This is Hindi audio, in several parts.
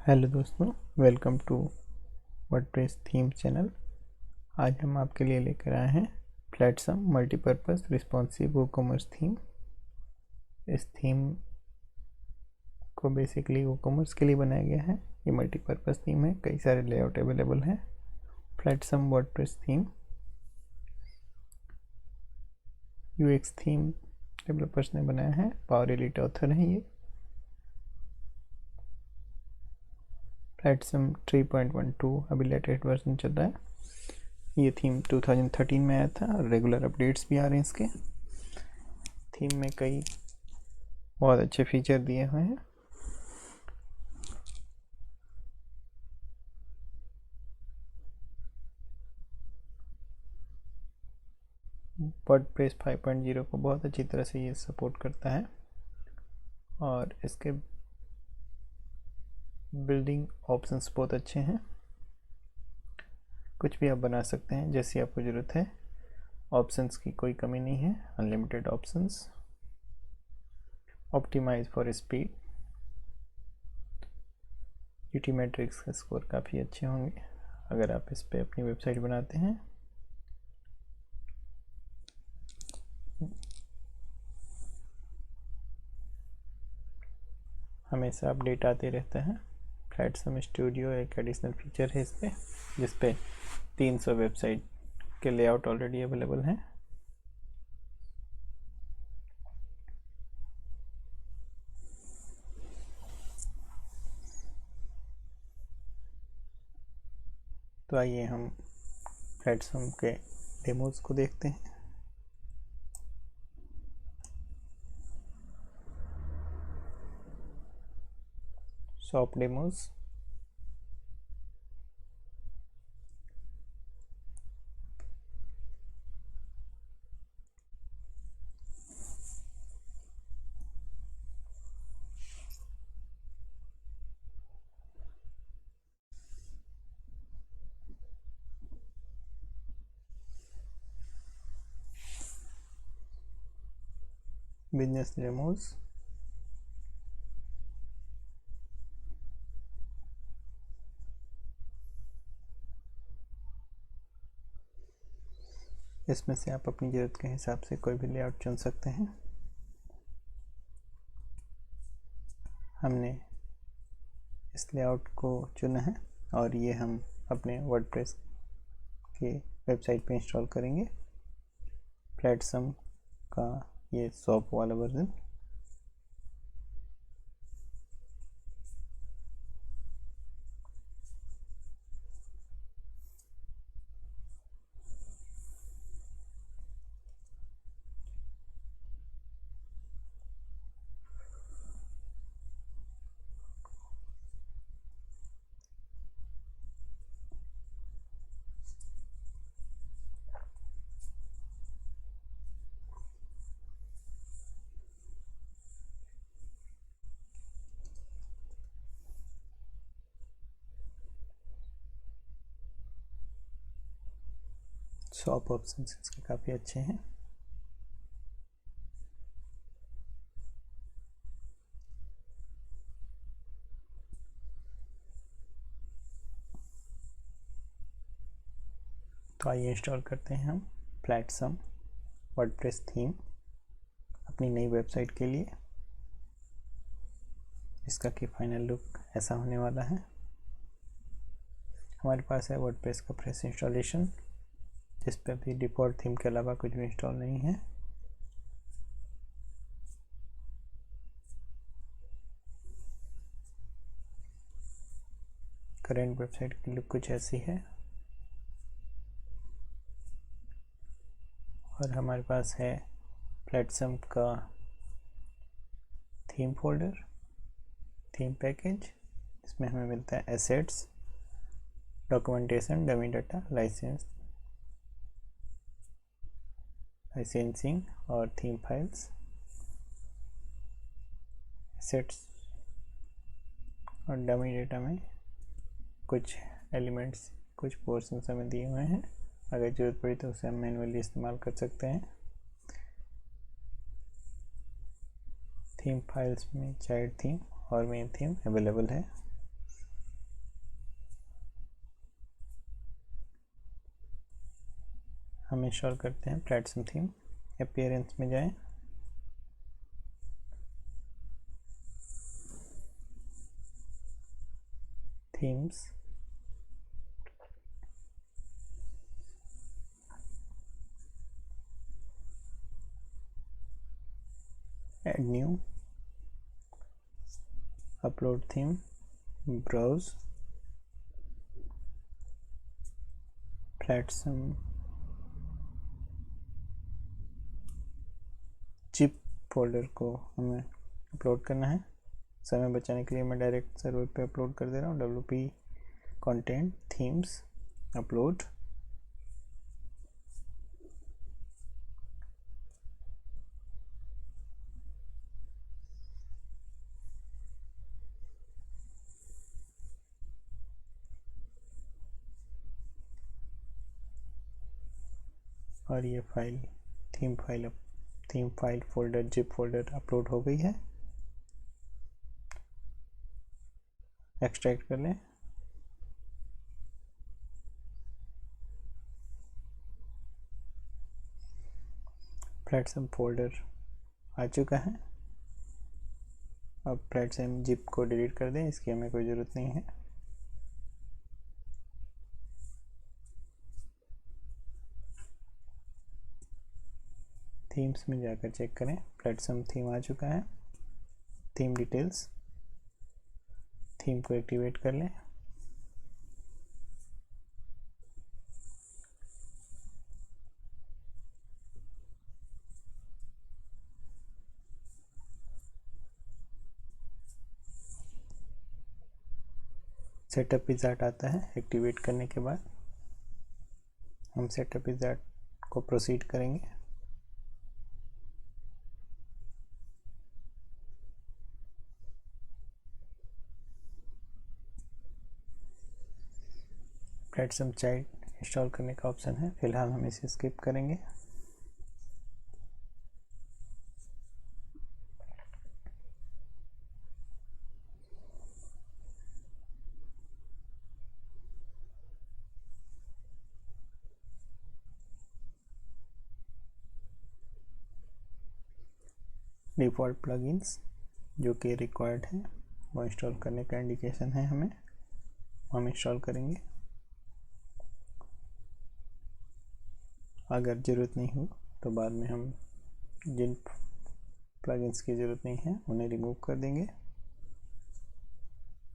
हेलो दोस्तों, welcome to WordPress theme channel. आज हम आपके लिए लेकर आए हैं Flatsome multipurpose responsive WooCommerce theme. इस थीम को बेसिकली वूकॉमर्स के लिए बनाया गया है। ये मल्टीपर्पज़ थीम है, कई सारे लेआउट अवेलेबल हैं। Flatsome WordPress theme UX theme developers ने बनाया है। पावर एलिट ऑथर हैं ये। फ्लैटसम 3.12 अभी लेटेस्ट वर्जन चल रहा है। ये थीम 2013 में आया था और रेगुलर अपडेट्स भी आ रहे हैं इसके। थीम में कई बहुत अच्छे फीचर दिए हुए हैं। वर्डप्रेस 5.0 को बहुत अच्छी तरह से ये सपोर्ट करता है और इसके बिल्डिंग ऑप्शंस बहुत अच्छे हैं। कुछ भी आप बना सकते हैं जैसी आपको ज़रूरत है। ऑप्शंस की कोई कमी नहीं है, unlimited options. Optimize for speed. यूटी मैट्रिक्स का स्कोर काफ़ी अच्छे होंगे अगर आप इस पर अपनी वेबसाइट बनाते हैं। हमेशा अपडेट आते रहता है। फ्लैटसम स्टूडियो एक एडिशनल फीचर है इस पर, जिस पे 300 वेबसाइट के लेआउट ऑलरेडी अवेलेबल हैं। तो आइए हम फ्लैटसम के डेमोज को देखते हैं। Shop demos. Business demos. इसमें से आप अपनी ज़रूरत के हिसाब से कोई भी लेआउट चुन सकते हैं। हमने इस लेआउट को चुना है और ये हम अपने वर्डप्रेस के वेबसाइट पे इंस्टॉल करेंगे। फ्लैटसम का ये शॉप वाला वर्जन। शॉप ऑप्शन इसके काफ़ी अच्छे हैं। तो आइए इंस्टॉल करते हैं हम फ्लैटसम वर्डप्रेस थीम अपनी नई वेबसाइट के लिए। इसका की फाइनल लुक ऐसा होने वाला है। हमारे पास है वर्डप्रेस का फ्रेश इंस्टॉलेशन, जिस पर भी डिफ़ॉल्ट थीम के अलावा कुछ भी इंस्टॉल नहीं है। करेंट वेबसाइट की लुक कुछ ऐसी है और हमारे पास है फ्लैटसम का थीम फोल्डर, थीम पैकेज। इसमें हमें मिलता है assets, documentation, dummy data, licensing और थीम फाइल्स। एसेट्स और डमी डाटा में कुछ एलिमेंट्स, कुछ पोर्शंस हमें दिए हुए हैं। अगर ज़रूरत पड़ी तो उसे हम मैनुअली इस्तेमाल कर सकते हैं। थीम फाइल्स में चाइल्ड थीम और मेन थीम अवेलेबल है। हम इंस्टॉल करते हैं प्लेटसम थीम। अपीयरेंस में जाएं, themes, add new, upload theme, browse, Flatsome zip folder को हमें अपलोड करना है। समय बचाने के लिए मैं डायरेक्ट सर्वर पे अपलोड कर दे रहा हूँ। wp कंटेंट थीम्स अपलोड, और ये file theme file folder zip folder upload हो गई है। एक्सट्रैक्ट कर लें। प्लेटसम फोल्डर आ चुका है। अब प्लेटसम जिप को डिलीट कर दें, इसकी हमें कोई ज़रूरत नहीं है। थीम्स में जाकर चेक करें, प्लेटसम थीम आ चुका है। थीम डिटेल्स, थीम को एक्टिवेट कर लें। सेटअप विज़ार्ड आता है। एक्टिवेट करने के बाद हम सेटअप विज़ार्ड को प्रोसीड करेंगे। प्लेटसम चाइल्ड इंस्टॉल करने का ऑप्शन है, फिलहाल हम इसे स्किप करेंगे। डिफ़ॉल्ट प्लगइन्स जो कि रिक्वायर्ड है वो इंस्टॉल करने का इंडिकेशन है हमें, हम इंस्टॉल करेंगे। अगर ज़रूरत नहीं हो तो बाद में हम जिन प्लगइन्स की ज़रूरत नहीं है उन्हें रिमूव कर देंगे।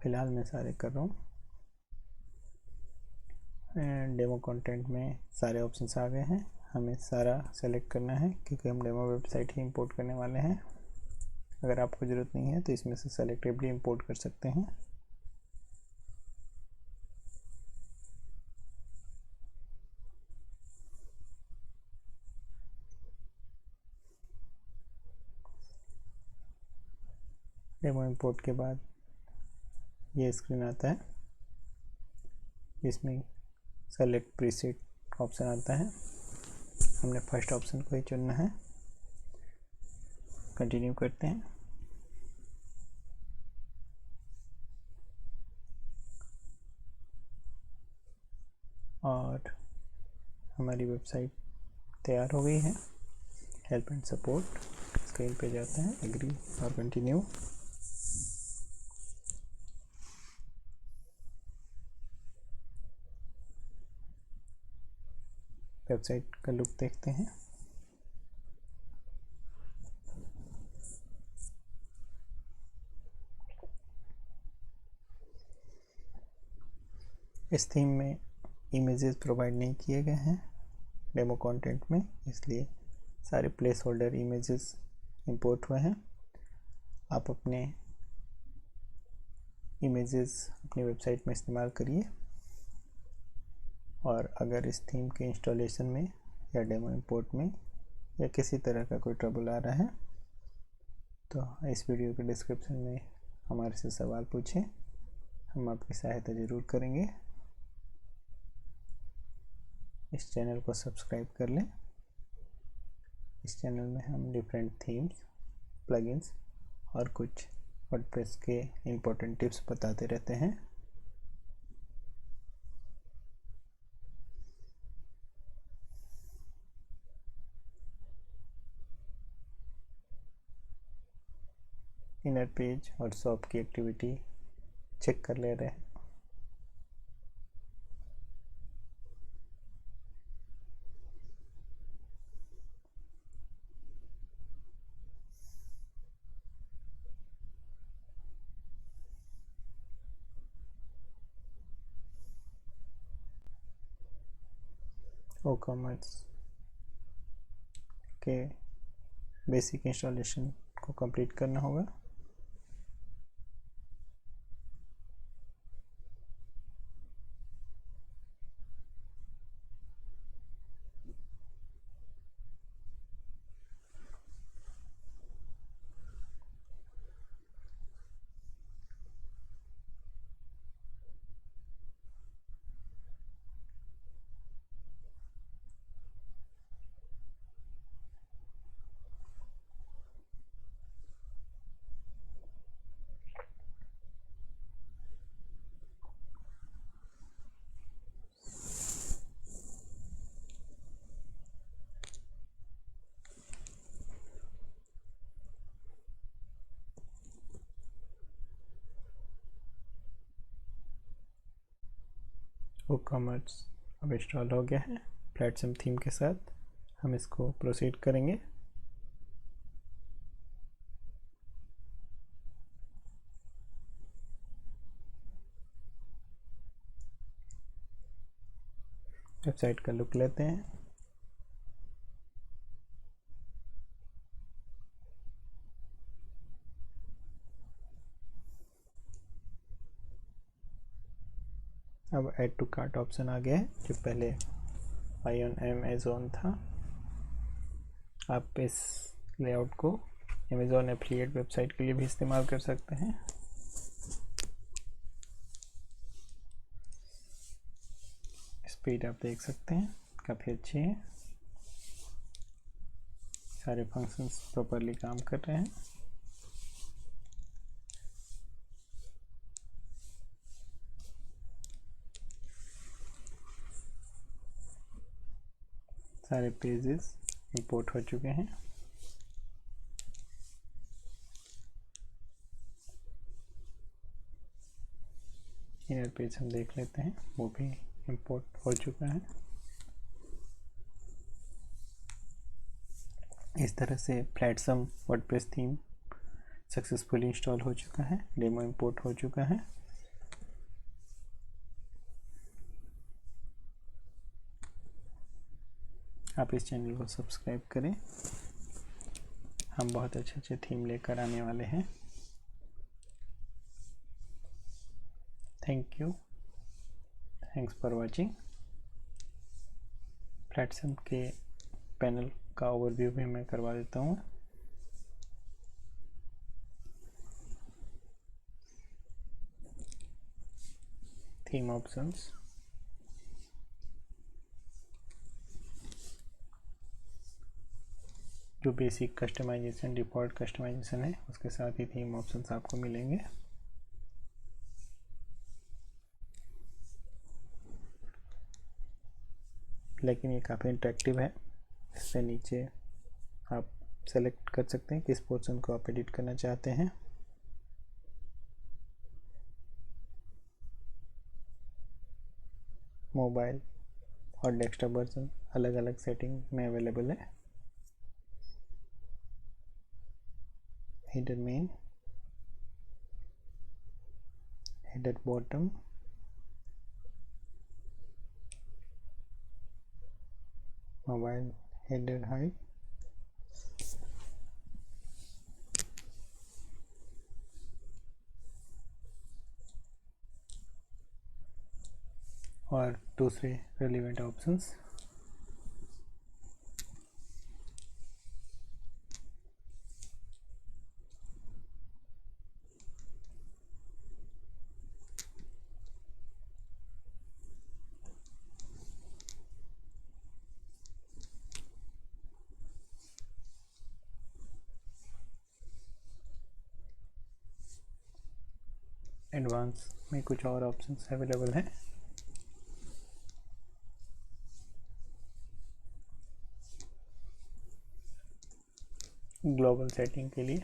फ़िलहाल मैं सारे कर रहा हूँ। डेमो कंटेंट में सारे ऑप्शंस आ गए हैं। हमें सारा सेलेक्ट करना है क्योंकि हम डेमो वेबसाइट ही इंपोर्ट करने वाले हैं। अगर आपको ज़रूरत नहीं है तो इसमें से सेलेक्टिवली इंपोर्ट कर सकते हैं। डेमो इंपोर्ट के बाद ये स्क्रीन आता है, इसमें सेलेक्ट प्रीसेट ऑप्शन आता है। हमने फर्स्ट ऑप्शन को ही चुनना है। कंटिन्यू करते हैं। और हमारी वेबसाइट तैयार हो गई है। हेल्प एंड सपोर्ट स्क्रीन पे जाते हैं, एग्री और कंटिन्यू। वेबसाइट का लुक देखते हैं। इस थीम में इमेजेस प्रोवाइड नहीं किए गए हैं डेमो कंटेंट में, इसलिए सारे प्लेस होल्डर इमेजेस इंपोर्ट हुए हैं। आप अपने इमेजेस अपनी वेबसाइट में इस्तेमाल करिए। और अगर इस थीम के इंस्टॉलेशन में या डेमो इंपोर्ट में या किसी तरह का कोई ट्रबल आ रहा है तो इस वीडियो के डिस्क्रिप्शन में हमारे से सवाल पूछें, हम आपकी सहायता ज़रूर करेंगे। इस चैनल को सब्सक्राइब कर लें। इस चैनल में हम डिफरेंट थीम्स, प्लगइन्स और कुछ वर्डप्रेस के इम्पोर्टेंट टिप्स बताते रहते हैं। इनर पेज और शॉप की एक्टिविटी चेक कर ले रहे हैं। ओ कॉमर्स के बेसिक इंस्टॉलेशन को कंप्लीट करना होगा। वो कॉमर्स अब इंस्टॉल हो गया है प्लेटसम थीम के साथ। हम इसको प्रोसीड करेंगे। वेबसाइट का लुक लेते हैं। अब ऐड टू कार्ट ऑप्शन आ गया है, जो पहले बाय ऑन अमेज़न था। आप इस लेआउट को अमेज़न एफिलिएट वेबसाइट के लिए भी इस्तेमाल कर सकते हैं। स्पीड आप देख सकते हैं काफ़ी अच्छी है, सारे फंक्शंस प्रॉपरली काम कर रहे हैं। सारे पेजेस इंपोर्ट हो चुके हैं। इनर पेज हम देख लेते हैं, वो भी इंपोर्ट हो चुका है। इस तरह से प्लेटसम वर्डप्रेस थीम सक्सेसफुली इंस्टॉल हो चुका है, डेमो इंपोर्ट हो चुका है। आप इस चैनल को सब्सक्राइब करें, हम बहुत अच्छे अच्छे थीम लेकर आने वाले हैं। Thank you, thanks for watching. Flatsome के पैनल का ओवरव्यू भी मैं करवा देता हूँ। थीम ऑप्शंस, जो बेसिक कस्टमाइजेशन डिफ़ॉल्ट कस्टमाइजेशन है, उसके साथ ही थीम ऑप्शंस आपको मिलेंगे। लेकिन ये काफ़ी इंटरेक्टिव है। इससे नीचे आप सेलेक्ट कर सकते हैं किस पोर्शन को आप एडिट करना चाहते हैं। मोबाइल और डेस्कटॉप वर्जन अलग अलग सेटिंग में अवेलेबल है। Header main, header bottom, mobile header height, और दूसरे रेलिवेंट ऑप्शंस। एडवांस में कुछ और ऑप्शंस अवेलेबल हैं। ग्लोबल सेटिंग के लिए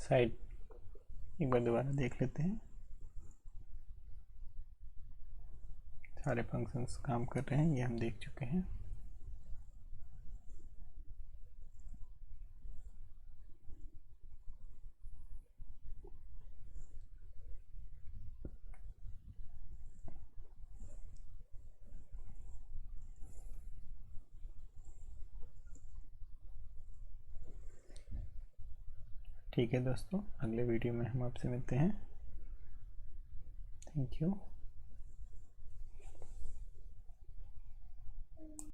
साइड एक बार दोबारा देख लेते हैं। सारे फंक्शंस काम कर रहे हैं, ये हम देख चुके हैं। ठीक है दोस्तों, अगले वीडियो में हम आपसे मिलते हैं। Thank you.